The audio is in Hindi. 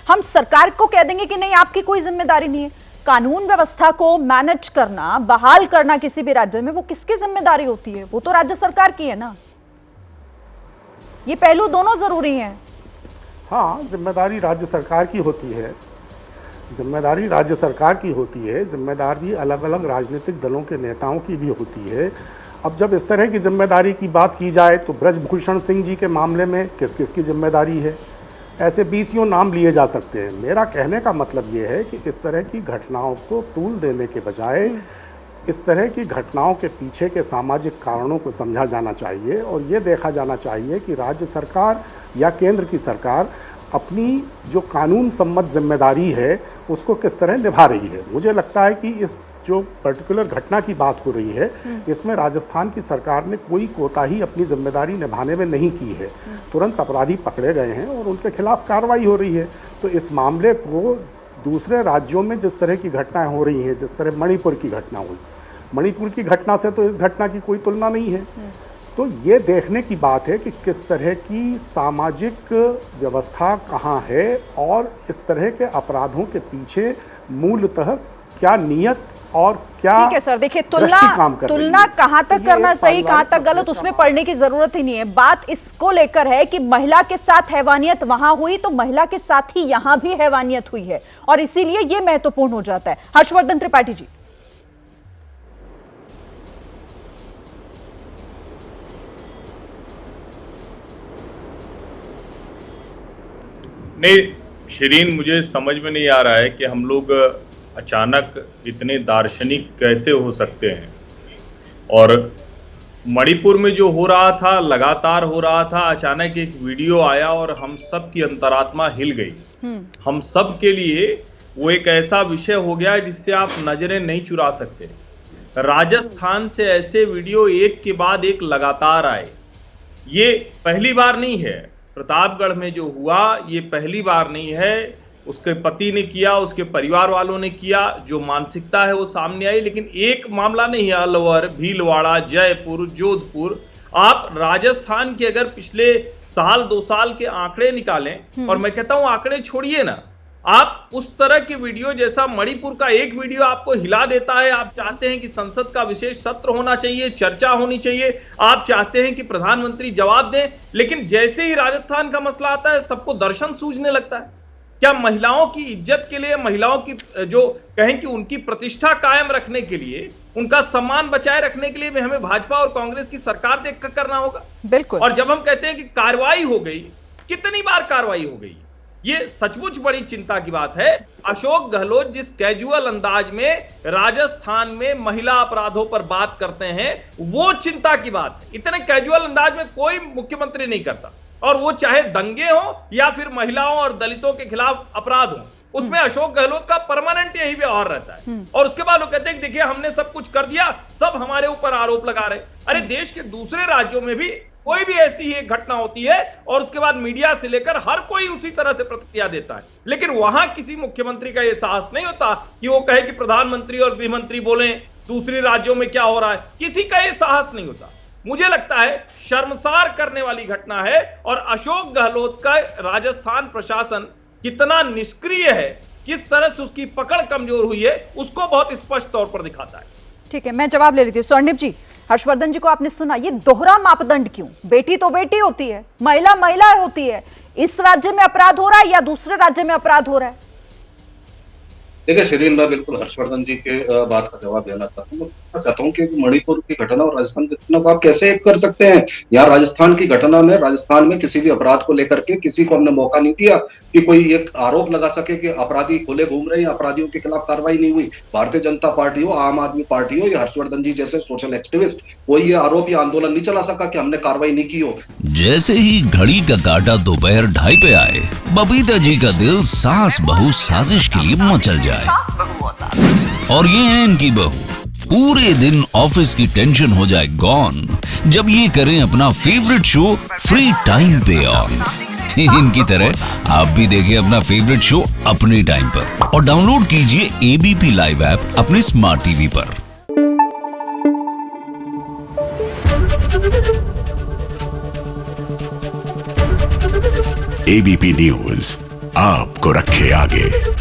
हम सरकार को कह देंगे कि नहीं आपकी कोई जिम्मेदारी नहीं है। कानून व्यवस्था को मैनेज करना, बहाल करना किसी भी राज्य में, वो किसकी जिम्मेदारी होती है? वो तो राज्य सरकार की है ना। ये पहलू दोनों जरूरी हैं। हाँ, जिम्मेदारी राज्य सरकार की होती है, जिम्मेदारी राज्य सरकार की होती है, जिम्मेदारी अलग अलग राजनीतिक दलों के नेताओं की भी होती है। अब जब इस तरह की जिम्मेदारी की बात की जाए तो ब्रजभूषण सिंह जी के मामले में किस किस की जिम्मेदारी है, ऐसे 20 नाम लिए जा सकते हैं। मेरा कहने का मतलब ये है कि इस तरह की घटनाओं को तूल देने के बजाय इस तरह की घटनाओं के पीछे के सामाजिक कारणों को समझा जाना चाहिए और ये देखा जाना चाहिए कि राज्य सरकार या केंद्र की सरकार अपनी जो कानून सम्मत जिम्मेदारी है उसको किस तरह निभा रही है। मुझे लगता है कि इस जो पर्टिकुलर घटना की बात हो रही है इसमें राजस्थान की सरकार ने कोई कोताही अपनी जिम्मेदारी निभाने में नहीं की है। तुरंत अपराधी पकड़े गए हैं और उनके खिलाफ कार्रवाई हो रही है। तो इस मामले को दूसरे राज्यों में जिस तरह की घटनाएं हो रही हैं, जिस तरह मणिपुर की घटना हुई, मणिपुर की घटना से तो इस घटना की कोई तुलना नहीं है। तो ये देखने की बात है कि किस तरह की सामाजिक व्यवस्था कहाँ है और इस तरह के अपराधों के पीछे मूलतः क्या नियत और क्या। ठीक है सर, देखिए तुलना कहां तक करना सही, कहां तक गलत, उसमें पढ़ने की जरूरत ही नहीं है। बात इसको लेकर है कि महिला के साथ हैवानियत वहां हुई तो महिला के साथ ही यहां भी हैवानियत हुई है और इसीलिए यह महत्वपूर्ण हो जाता है। हर्षवर्धन त्रिपाठी जी। नहीं शिरीन, मुझे समझ में नहीं आ रहा है कि हम लोग अचानक इतने दार्शनिक कैसे हो सकते हैं। और मणिपुर में जो हो रहा था, लगातार हो रहा था, अचानक एक वीडियो आया और हम सब की अंतरात्मा हिल गई। हम सब के लिए वो एक ऐसा विषय हो गया जिससे आप नजरें नहीं चुरा सकते। राजस्थान से ऐसे वीडियो एक के बाद एक लगातार आए। ये पहली बार नहीं है। प्रतापगढ़ में जो हुआ ये पहली बार नहीं है। उसके पति ने किया, उसके परिवार वालों ने किया, जो मानसिकता है वो सामने आई। लेकिन एक मामला नहीं है, अलवर, भीलवाड़ा, जयपुर, जोधपुर। आप राजस्थान के अगर पिछले साल 2 साल के आंकड़े निकालें, और मैं कहता हूं आंकड़े छोड़िए ना, आप उस तरह के वीडियो जैसा मणिपुर का एक वीडियो आपको हिला देता है। आप चाहते हैं कि संसद का विशेष सत्र होना चाहिए, चर्चा होनी चाहिए, आप चाहते हैं कि प्रधानमंत्री जवाब दें, लेकिन जैसे ही राजस्थान का मसला आता है सबको दर्शन सूझने लगता है। क्या महिलाओं की इज्जत के लिए, महिलाओं की जो कहें कि उनकी प्रतिष्ठा कायम रखने के लिए, उनका सम्मान बचाए रखने के लिए भी हमें भाजपा और कांग्रेस की सरकार देखकर करना होगा? बिल्कुल। और जब हम कहते हैं कि कार्रवाई हो गई, कितनी बार कार्रवाई हो गई, ये सचमुच बड़ी चिंता की बात है। अशोक गहलोत जिस कैजुअल अंदाज में राजस्थान में महिला अपराधों पर बात करते हैं, वो चिंता की बात है। इतने कैजुअल अंदाज में कोई मुख्यमंत्री नहीं करता, और वो चाहे दंगे हो या फिर महिलाओं और दलितों के खिलाफ अपराध हो, उसमें अशोक गहलोत का परमानेंट यही व्यवहार रहता है। और उसके बाद वो कहते हैं कि देखिए हमने सब कुछ कर दिया, सब हमारे ऊपर आरोप लगा रहे। अरे देश के दूसरे राज्यों में भी कोई भी ऐसी ही एक घटना होती है और उसके बाद मीडिया से लेकर हर कोई उसी तरह से प्रतिक्रिया देता है, लेकिन वहां किसी मुख्यमंत्री का यह साहस नहीं होता कि वो कहे कि प्रधानमंत्री और गृह मंत्री बोले दूसरे राज्यों में क्या हो रहा है। किसी का यह साहस नहीं होता। मुझे लगता है शर्मसार करने वाली घटना है, और अशोक गहलोत का राजस्थान प्रशासन कितना निष्क्रिय है, किस तरह से उसकी पकड़ कमजोर हुई है, उसको बहुत स्पष्ट तौर पर दिखाता है। ठीक है, मैं जवाब ले लेती हूँ। स्वर्णिप जी, हर्षवर्धन जी को आपने सुना, ये दोहरा मापदंड क्यों? बेटी तो बेटी होती है, महिला महिला होती है। इस राज्य में अपराध हो रहा है या दूसरे राज्य में अपराध हो रहा है? देखिए शिरीन, मैं बिल्कुल हर्षवर्धन जी के बात का जवाब देना चाहता हूँ कि मणिपुर की घटना और राजस्थान की घटना को आप कैसे एक कर सकते हैं। यहाँ राजस्थान की घटना में, राजस्थान में किसी भी अपराध को लेकर के किसी को हमने मौका नहीं दिया कि कोई एक आरोप लगा सके कि अपराधी खुले घूम रहे हैं, अपराधियों के खिलाफ कार्रवाई नहीं हुई। भारतीय जनता पार्टी हो, आम आदमी पार्टी हो या हर्षवर्धन जी जैसे सोशल एक्टिविस्ट, कोई ये आरोप या आंदोलन नहीं चला सका कि हमने कार्रवाई नहीं की हो। जैसे ही घड़ी का काटा दोपहर 2:30 पे आए, बबीता जी का दिल सास बहू साजिश के लिए मचल जाए। और ये है इनकी बहू, पूरे दिन ऑफिस की टेंशन हो जाए गॉन जब ये करें अपना फेवरेट शो फ्री टाइम पे ऑन। इनकी तरह आप भी देखिए अपना फेवरेट शो अपने टाइम पर और डाउनलोड कीजिए एबीपी लाइव ऐप अपने स्मार्ट टीवी पर। एबीपी न्यूज, आपको रखे आगे।